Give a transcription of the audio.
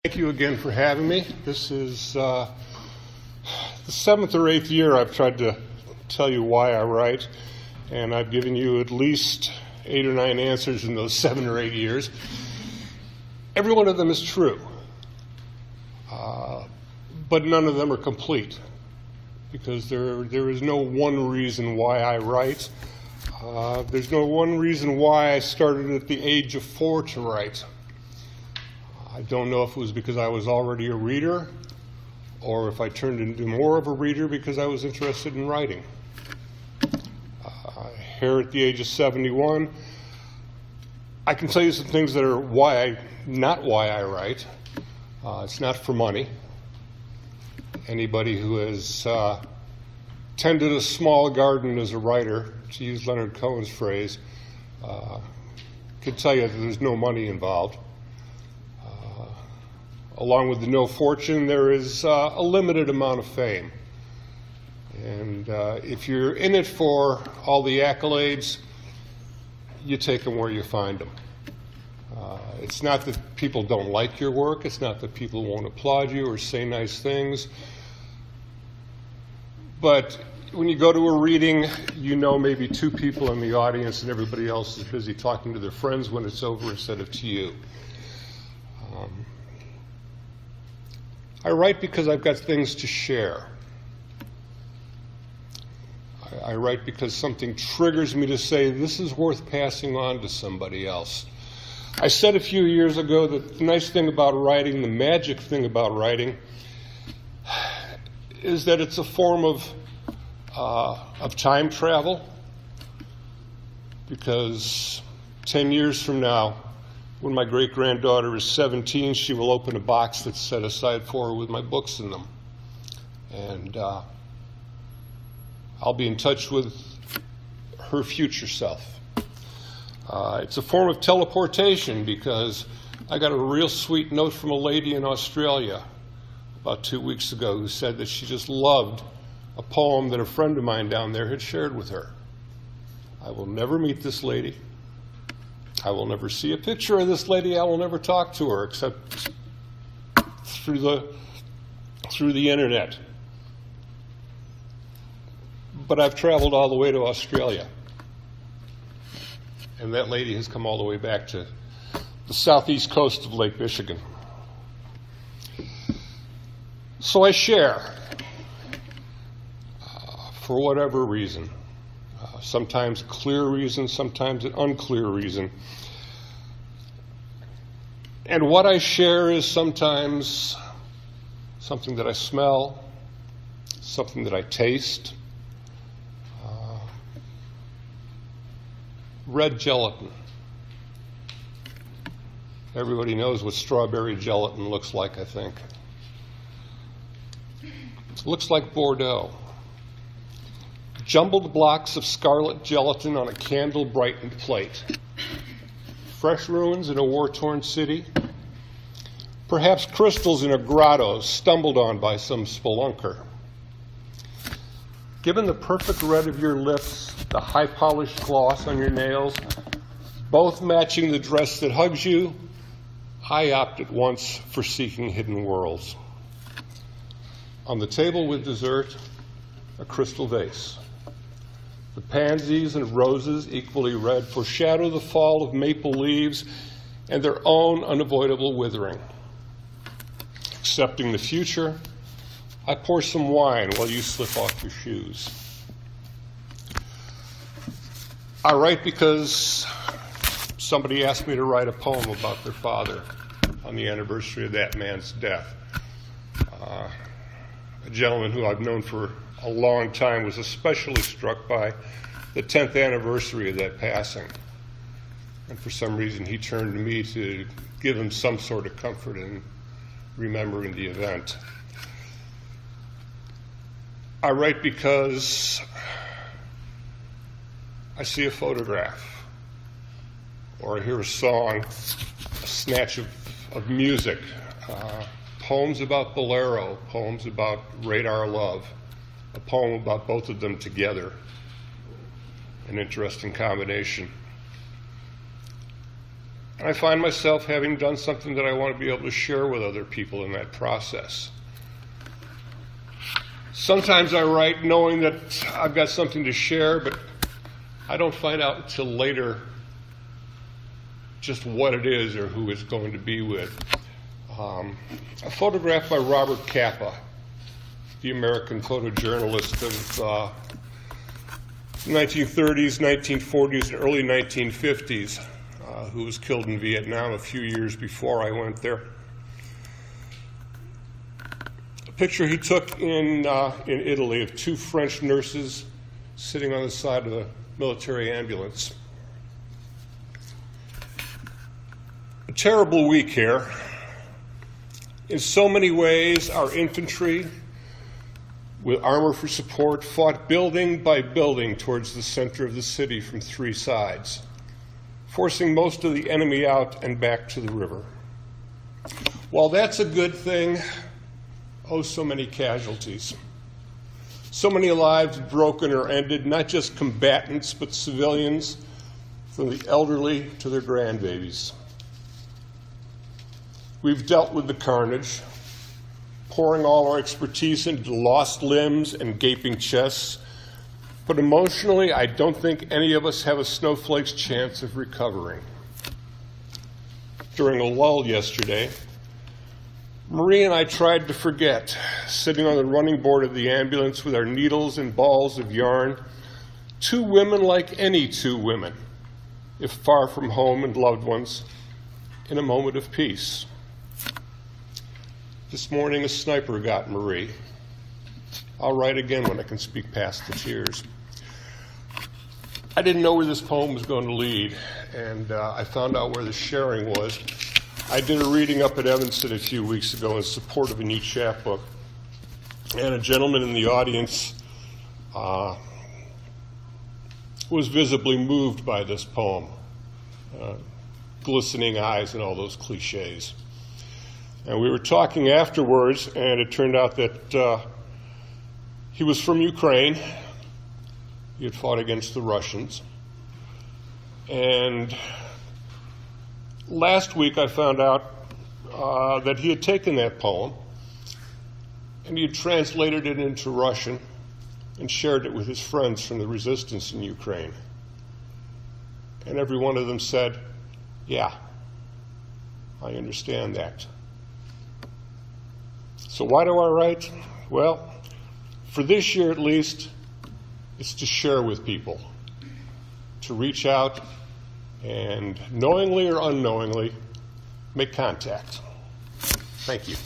Thank you again for having me. This is the 7th or 8th year I've tried to tell you why I write, and I've given you at least 8 or 9 answers in those 7 or 8 years. Every one of them is true, but none of them are complete, because there is no one reason why I write. There's no one reason why I started at the age of 4 to write. I don't know if it was because I was already a reader or if I turned into more of a reader because I was interested in writing. Here at the age of 71, I can tell you some things that are not why I write. It's not for money. Anybody who has tended a small garden as a writer, to use Leonard Cohen's phrase, can tell you that there's no money involved. Along with the no fortune, there is a limited amount of fame. And if you're in it for all the accolades, you take them where you find them. It's not that people don't like your work. It's not that people won't applaud you or say nice things. But when you go to a reading, you know maybe 2 people in the audience and everybody else is busy talking to their friends when it's over instead of to you. I write because I've got things to share. I write because something triggers me to say, this is worth passing on to somebody else. I said a few years ago that the nice thing about writing, the magic thing about writing, is that it's a form of time travel, because 10 years from now, when my great-granddaughter is 17, she will open a box that's set aside for her with my books in them. And I'll be in touch with her future self. It's a form of teleportation, because I got a real sweet note from a lady in Australia about 2 weeks ago who said that she just loved a poem that a friend of mine down there had shared with her. I will never meet this lady. I will never see a picture of this lady. I will never talk to her except through the internet. But I've traveled all the way to Australia, and that lady has come all the way back to the southeast coast of Lake Michigan. So I share, for whatever reason. Sometimes a clear reason, sometimes an unclear reason. And what I share is sometimes something that I smell, something that I taste. Red gelatin. Everybody knows what strawberry gelatin looks like, I think. It looks like Bordeaux. Jumbled blocks of scarlet gelatin on a candle-brightened plate. Fresh ruins in a war-torn city. Perhaps crystals in a grotto stumbled on by some spelunker. Given the perfect red of your lips, the high-polished gloss on your nails, both matching the dress that hugs you, I opt at once for seeking hidden worlds. On the table with dessert, a crystal vase. The pansies and roses, equally red, foreshadow the fall of maple leaves and their own unavoidable withering. Accepting the future, I pour some wine while you slip off your shoes. I write because somebody asked me to write a poem about their father on the anniversary of that man's death. A gentleman who I've known for a long time was especially struck by the 10th anniversary of that passing. And for some reason he turned to me to give him some sort of comfort in remembering the event. I write because I see a photograph, or I hear a song, a snatch of music, poems about Bolero, poems about Radar Love, a poem about both of them together, an interesting combination. And I find myself having done something that I want to be able to share with other people in that process. Sometimes I write knowing that I've got something to share, but I don't find out until later just what it is or who it's going to be with. A photograph by Robert Capa, the American photojournalist of 1930s, 1940s, and early 1950s, who was killed in Vietnam a few years before I went there. A picture he took in Italy of two French nurses sitting on the side of a military ambulance. A terrible week here. In so many ways, our infantry, with armor for support, fought building by building towards the center of the city from three sides, forcing most of the enemy out and back to the river. While that's a good thing, oh, so many casualties. So many lives broken or ended, not just combatants, but civilians, from the elderly to their grandbabies. We've dealt with the carnage, pouring all our expertise into lost limbs and gaping chests, but emotionally, I don't think any of us have a snowflake's chance of recovering. During a lull yesterday, Marie and I tried to forget, sitting on the running board of the ambulance with our needles and balls of yarn, two women like any two women, if far from home and loved ones, in a moment of peace. This morning, a sniper got Marie. I'll write again when I can speak past the tears. I didn't know where this poem was going to lead, and I found out where the sharing was. I did a reading up at Evanston a few weeks ago in support of a new chapbook, and a gentleman in the audience was visibly moved by this poem, glistening eyes and all those cliches. And we were talking afterwards, and it turned out that he was from Ukraine. He had fought against the Russians. And last week I found out that he had taken that poem and he had translated it into Russian and shared it with his friends from the resistance in Ukraine. And every one of them said, "Yeah, I understand that." So why do I write? Well, for this year at least, it's to share with people, to reach out and knowingly or unknowingly make contact. Thank you.